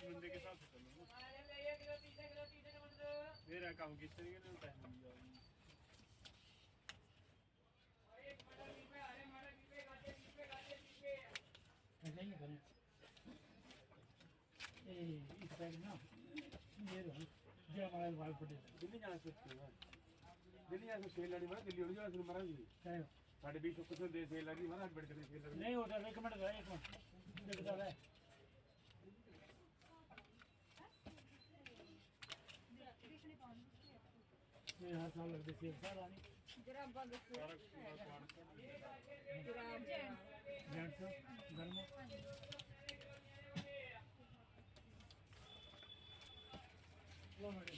बंदे के हिसाब से चलो मेरा काम किस तरीके से टाइम मिल जाएगी नहीं करें इस साइड ना ये जो हमारे वाल पटे दिल्ली जाना सोचते हैं दिल्ली जाके सेल लड़ी मारा दिल्ली उड़ जाए मारा जी साढ़े 20 कुछ दे सेल लगी मारा बैठ कर सेल लगी नहीं होता एक मिनट देखता है ये हर साल लगते सेल साल आने जरा बंद जेंट्स घर में लो मैडम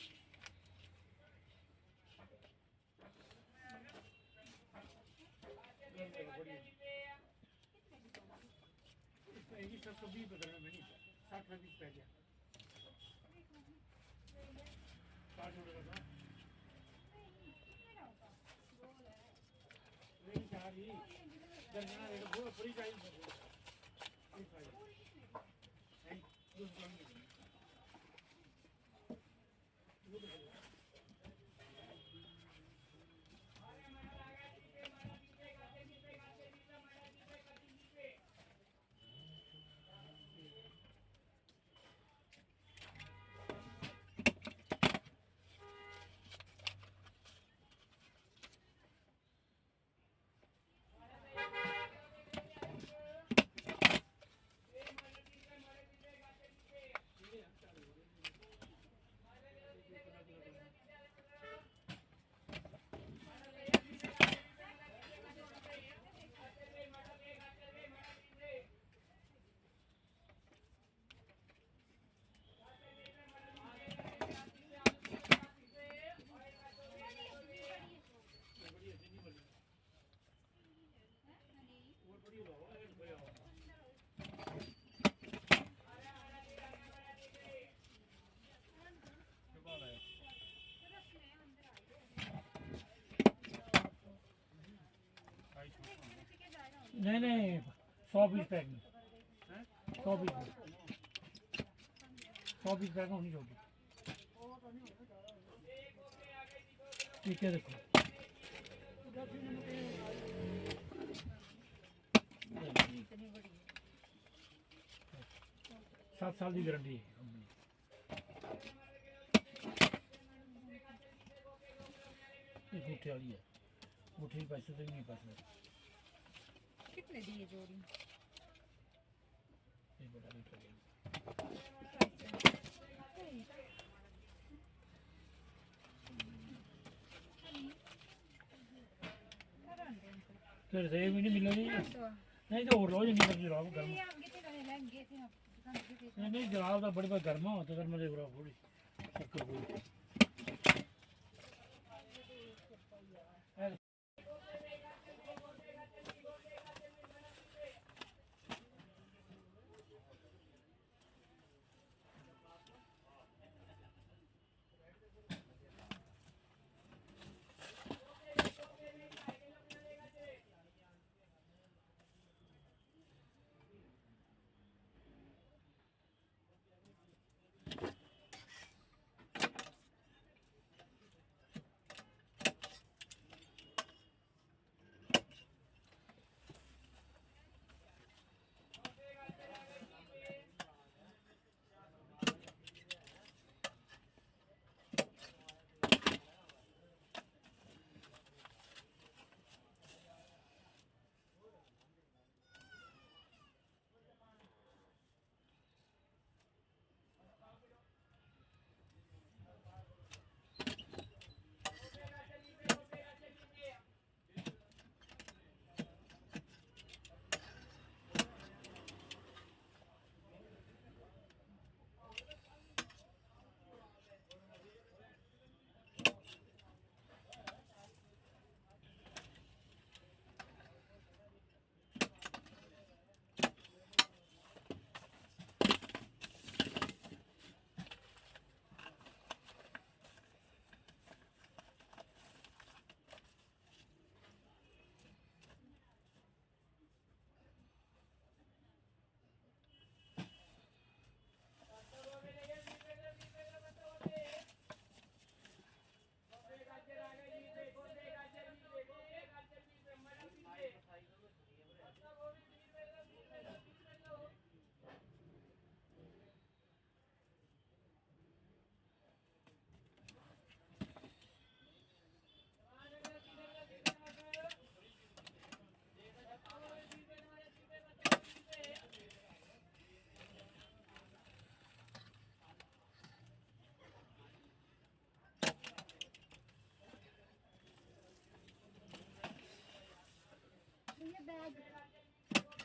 ये सब तो 20 बदल में नहीं 60 रुपये पै गया 60 रुपये का नहीं चाह रही दर्जना रेट बहुत पूरी चाहिए नहीं नहीं 100 पीस पैक में 100 पीस पैक होनी चाहिए ठीक है देखो 7 साल की गारंटी है अंगूठे वाली है अंगूठे पैसे तो नहीं पैसे कितने दिए जोड़ी ये बड़ा रेट है फिर से भी नहीं मिला नहीं तो और रोज नहीं जराब गर्म नहीं जराब तो बड़े गर्म होता गर्म दे थोड़ी शक्कर कोई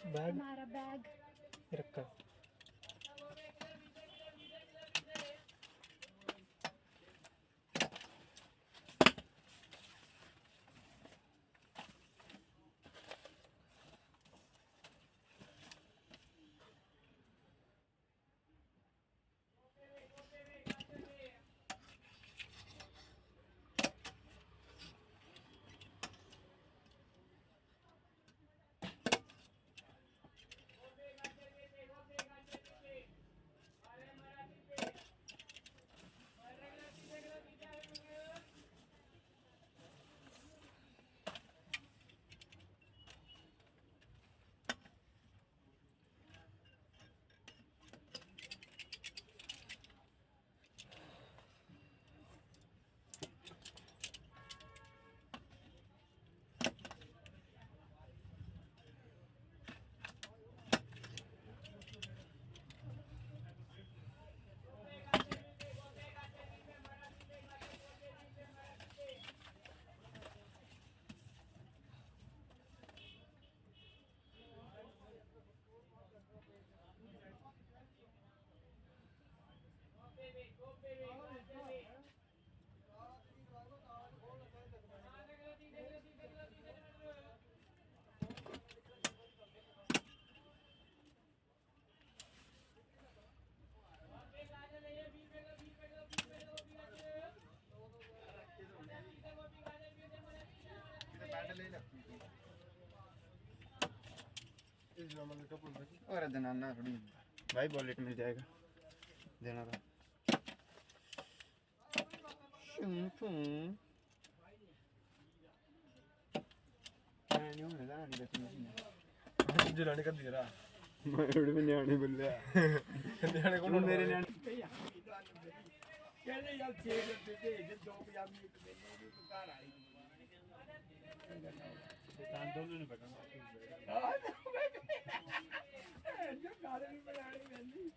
बैग हमारा बैग रखा और दनाना थोड़ी भाई वॉलेट मिल जाएगा देना था नहीं होने का नहीं बच्चे ਜਲਾਣੇ ਕਾ ਦੇਰਾ मैं उड़े में न्याणे बोल रहा ਨਿਆਣੇ ਕੋਲ मेरे न्याणे ਕਹਿੰਦੇ ਯਾਰ 6 ਰੁਪਏ ਭੇਜ ਦੋ ਪੰਜਾਬੀ ਇੱਕ ਮੈਨੂੰ ਵੀ ਘਰ ਆਈ ਦੁਕਾਨ ਤੋਂ ਨਹੀਂ ਬਟਨ ਜੋ ਘਰ ਵੀ ਬਣਾਣੀ ਪੈਂਦੀ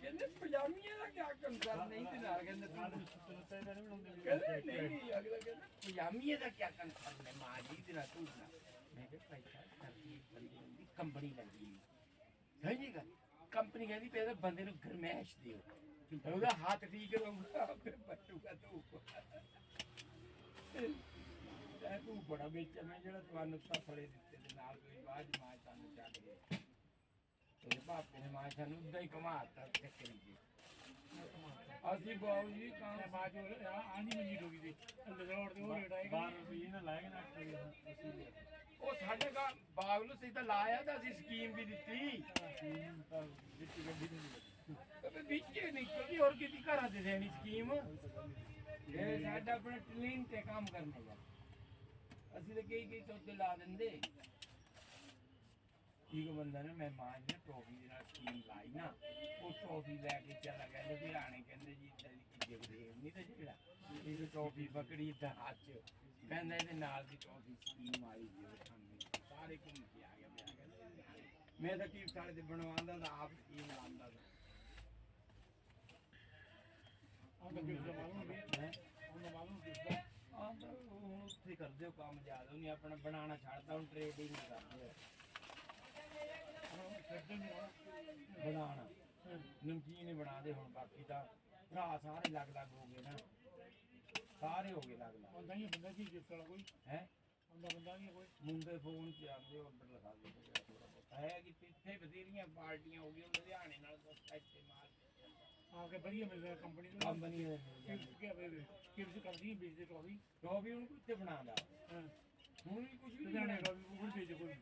ਕਹਿੰਦੇ ਪਜਾਮੀਆਂ ਦਾ ਕੀ ਕੰਸਰਨ ਨਹੀਂ ਤੇ ਨਾਲ ਕਹਿੰਦੇ ਕਹਿੰਦੇ ਨਹੀਂ ਅਗਲਾ ਕਹਿੰਦਾ ਪਜਾਮੀਆਂ ਦਾ ਕੀ ਕੰਸਰਨ ਹੈ ਮਾਂ ਜੀ ਦੇ ਨਾਲ ਤੂੰ ਨਾ ਮੈਂ ਕਿਹਾ ਪੈਸਾ ਕਰਦੀ ਬੰਦੀ ਹੁੰਦੀ ਕੰਪਨੀ ਲੱਗਦੀ ਸਹੀ ਜੀ ਗੱਲ ਕੰਪਨੀ ਕਹਿੰਦੀ ਪਏ ਬੰਦੇ ਨੂੰ ਗਰਮੈਸ਼ ਦਿਓ ਉਹਦਾ ਹੱਥ ਠੀਕ ਰਹੂਗਾ ਫਿਰ ਬੱਟੂਗਾ ਤੂੰ ਤੂੰ ਬੜਾ ਵੇਚਿਆ ਮੈਂ ਜਿਹੜਾ ਤੁਹਾਨੂੰ ਤਫੜੇ ਦਿੱਤੇ ਦੇ ਨਾਲ ਕੋਈ ਬਾਜ ਮਾਂ ਸਾਨੂੰ ਚੱਲ ਗਏ ਤੇ ਬਾਪੇ ਨੇ ਮਾਂ ਸਾਨੂੰ ਉਦਾਂ ਹੀ ਕਮਾਤਾ ਚੱਕਰੀ ਜੀ ਅਸੀਂ ਬਾਬੂ ਜੀ ਕੰਮ ਬਾਜ ਆਣੀ ਮੰਜੀ ਡੋਗੀ ਦੀ ਰੋਡ ਤੇ ਉਹ ਰੇਟ ਆਏਗਾ 12 ਰੁਪਏ ਨਾ ਲਾਏਗਾ ਨਾ ਉਹ ਸਾਡੇ ਦਾ ਬਾਗ ਨੂੰ ਸਿੱਧਾ ਲਾਇਆ ਤਾਂ ਅਸੀਂ ਸਕੀਮ ਵੀ ਦਿੱਤੀ ਸਕੀਮ ਤਾਂ ਵਿੱਚ ਗੱਡੀ ਨਹੀਂ ਵਿੱਚੇ ਨਿਕਲਦੀ ਹੋਰ ਕਿਤੇ ਘਰਾਂ ਦੇ ਦੇਣੀ ਸਕੀਮ ਇਹ ਸਾਡਾ ਆਪਣਾ ਟ੍ਰੇਨ ਤੇ ਕੰਮ ਕਰਨੇ ਦਾ ਅਸੀਂ ਤਾਂ ਕਈ ਚੌਥੇ ਲਾ ਦਿੰਦੇ ਇੱਕ ਬੰਦਾ ਨੇ ਮੈਂ ਮਾਂ ਨੇ ਟਰੋਫੀ ਦੇ ਨਾਲ ਸਕੀਮ ਲਾਈ ਨਾ ਉਹ ਟਰੋਫੀ ਲੈ ਕੇ ਚਲਾ ਗਿਆ ਲੁਧਿਆਣੇ ਕਹਿੰਦੇ ਜੀ ਇੱਦਾਂ ਦੀ ਜਗਦੇਵ ਨਹੀਂ ਤਾਂ ਜਿਹੜਾ ਇਹ ਟਰੋਫੀ ਪਕੜੀ ਤਾਂ ਹੱਥ ਚ ਕਹਿੰਦਾ ਇਹਦੇ ਨਾਲ ਦੀ ਟਰੋਫੀ ਸਕੀਮ ਆਈ ਜੀ ਸਾਰੇ ਘੁੰਮ ਕੇ ਆ ਗਿਆ ਮੈਂ ਤਾਂ ਟੀਮ ਸਾਡੇ ਤੇ ਬਣਵਾਉਂਦਾ ਤਾਂ ਆਪ ਸਕੀਮ ਲਾਉਂਦਾ ਤਾਂ ਹੁਣ ਉੱਥੇ ਕਰਦੇ ਹੋ ਕੰਮ ਜ਼ਿਆਦਾ ਨਹੀਂ ਆਪਣਾ ਬਣਾਉਣਾ ਛੱਡਦਾ ਹੁਣ ਟ੍ਰੇਡਿੰਗ ਕਰਦੇ ਬਣਾਉਣਾ ਨਮਕੀਨ ਹੀ ਬਣਾ ਦੇ ਹੁਣ ਬਾਕੀ ਤਾਂ ਭਰਾ ਸਾਰੇ ਲੱਗ ਲੱਗ ਹੋ ਗਏ ਨਾ ਸਾਰੇ ਹੋ ਗਏ ਲੱਗ ਲੱਗ ਹੁੰਦਾ ਹੀ ਬੰਦਾ ਕੀ ਜਿਸ ਵਾਲਾ ਕੋਈ ਹੈ ਬੰਦਾ ਨਹੀਂ ਕੋਈ ਮੁੰਡੇ ਫੋਨ 'ਚ ਆਉਂਦੇ ਆਰਡਰ ਲਗਾ ਦਿੰਦੇ ਥੋੜਾ ਬਹੁਤ ਹੈ ਕਿ ਇੱਥੇ ਬਥੇਰੀਆਂ ਪਾਰਟੀਆਂ ਹੋ ਗਈਆਂ ਲੁਧਿਆਣੇ ਨਾਲ ਸਸਤਾ ਇਸਤੇਮਾਲ ਆ ਕੇ ਵਧੀਆ ਮਿਲਦਾ ਕੰਪਨੀ ਦੇ ਕਿਰਸ ਕਰਦੀ ਹੈ ਵੇਚਦੇ ਟੋਵੀ ਹੁਣ ਕਿੱਥੇ ਬਣਾਉਂਦਾ ਹੁਣ ਵੀ ਕੁਝ ਵੀ ਨਹੀਂ ਬਣਾਇਆ ਟੋਵੀ ਵੇਚ ਕੋਈ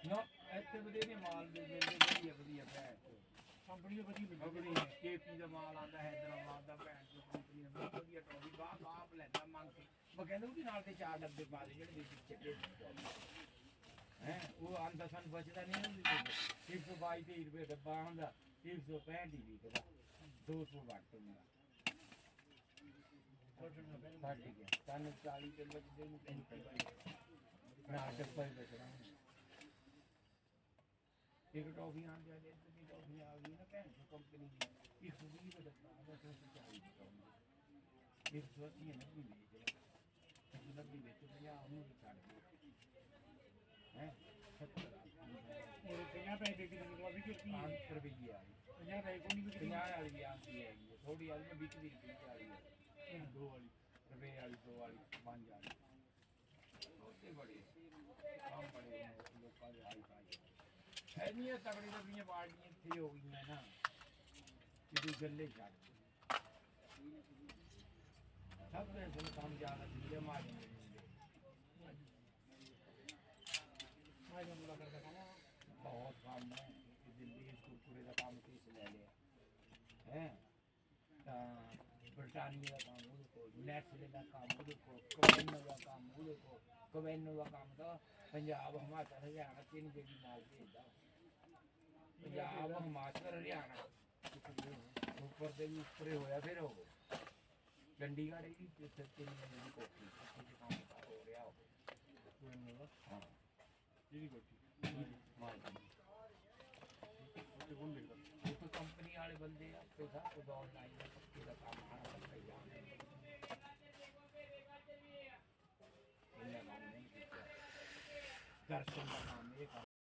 ਨਾ ਇੱਥੇ ਬਥੇਰੇ ਮਾਲ ਦੇ ਮਿਲਦੇ ਵਧੀਆ ਭੈਣ ਕੰਪਨੀ ਦੇ ਵਧੀਆ ਮਿਲਦੇ ਕੇਪੀ ਦਾ ਮਾਲ ਆਉਂਦਾ ਹੈਦਰਾਬਾਦ ਦਾ ਭੈਣ ਦੀ ਕੰਪਨੀ ਦਾ ਵਧੀਆ ਟੋਵੀ ਬਾਹਰ ਆਪ ਲੈਂਦਾ ਮੰਗ ਕੇ ਮੈਂ ਕਹਿੰਦਾ ਉਹਦੇ ਨਾਲ ਤੇ 4 ਡੱਬੇ ਪਾ ਦੇ ਜਿਹੜੇ ਵਿੱਚ ਚੱਲੇ ਹੈ ਉਹ ਆਂਦਾ ਸਾਨੂੰ ਬਚਦਾ ਨਹੀਂ ਹੁੰਦੀ 122 ਰੁਪਏ ਡੱਬਾ ਆਉਂਦਾ 165 ਵਿਕਦਾ 200 ਵਾਟ ਮੇਰਾ ਸਾਡੇ ਗਿਆ ਸਾਨੂੰ 40 ਕਿਲੋ ਦੇ ਨੂੰ 35 ਨਾ ਡੱਬਾ ਹੀ ਬਚਣਾ ਇੱਕ ਟੋਫੀ ਆਣ ਜਾ ਜੇ ਤੇ ਟੋਫੀ ਆ ਗਈ ਨਾ ਭੈਣ ਦੀ ਕੰਪਨੀ ਦੀ 120 ਦਾ ਡੱਬਾ ਆਦਾ 140 ਦੀ 180 ਨਾ ਵੀ ਵੇਚ ਰਿਹਾ ਲੱਭੀ ਵਿੱਚ 50 ਉਹਨੂੰ ਵੀ ਛੱਡ ਦੇ ਹੈ 70 50 ਪੈਸੇ ਦੇ ਕੇ ਮੈਨੂੰ 20 ਰੁਪਏ 5 ਰੁਪਏ ਆ 50 ਪੈਸੇ ਕੋਈ ਨਹੀਂ 50 ਵਾਲੀ ਆਂਦੀ ਹੈਗੀ ਹੈ ਥੋੜੀ ਵਾਲੀ ਮੈਂ 20 ਰੁਪਏ ਵਾਲੀ ਹੈ ਦੋ ਵਾਲੀ ਰੁਪਏ ਵਾਲੀ 2 ਵਾਲੀ 5 ਵਾਲੀ ਛੋਟੇ ਬੜੇ ਕੰਮ ਬੜੇ ਲੋਕਾਂ ਦੇ ਹਾਈ ਫਾਈ ਐਨੀਆਂ ਤਗੜੀ ਤਗੜੀਆਂ ਪਾਰਟੀਆਂ ਇੱਥੇ ਹੋ ਗਈਆਂ ਨਾ ਕਿ ਤੂੰ ਗੱਲੇ ਛੱਡ ਸਭ ਦੇ ਸੁਣ ਕੰਮ ਜਾਣਾ ਜਿੱਲੇ ਮਾਰ ਜਾਂਦੇ ਮੈਂ ਜਦੋਂ ਲੱਗਾ ਕਰਦਾ ਬਹੁਤ ਕੰਮ ਹੈ ਕਿ ਦਿੱਲੀ ਇਸ ਕੁਰਕੁਰੇ ਦਾ ਕੰਮ ਕਿਸ ਲੈ ਲਿਆ ਹੈ ਤਾਂ ਬਰਤਾਨੀਆ ਦਾ ਕੰਮ ਉਹਦੇ ਕੋਲ ਨੈਸਲੇ ਦਾ ਕੰਮ ਉਹਦੇ ਕੋਲ ਕਵੈਨੋ ਦਾ ਕੰਮ ਉਹਦੇ ਕੋਲ ਕਵੈਨੋ ਦਾ ਕੰਮ ਤਾਂ ਪੰਜਾਬ ਹਿਮਾਚਲ ਹਰਿਆਣਾ ਤਿੰਨ ਜਿਹੜੀ ਨਾਲ ਭੇਜਦਾ ਪੰਜਾਬ ਹਿਮਾਚਲ ਹਰਿਆਣਾ ਉੱਪਰ ਦੇ ਵੀ ਉੱਪਰੇ ਹੋਇਆ ਫਿਰ ਉਹ ਚੰਡੀਗੜ੍ਹ ਇਹ ਵੀ ਤਿੰਨ ਮਹੀਨੇ ਦੀ ਕੋਠੀ ਜਿੱਥੇ ਕੰਮ ਹੋ ਰਿਹਾ ਉਹ ਹਾਂ ਜਿਹੜੀ ਕੋਠੀ ਉਹ ਕੰਪਨੀ ਵਾਲੇ ਬੰਦੇ ਆ ਪੈਸਾ ਉਦੌੜ ਲਾਈ ਦਾ ਪੱਕੇ ਦਾ ਕੰਮ ਆਣਾ ਬੰਦਾ ਹੀ ਆਉਂਦਾ ਇਹਨਾਂ ਕੰਮ ਨਹੀਂ ਕੀਤਾ ਦਰਸ਼ਨ ਦਾ ਕੰਮ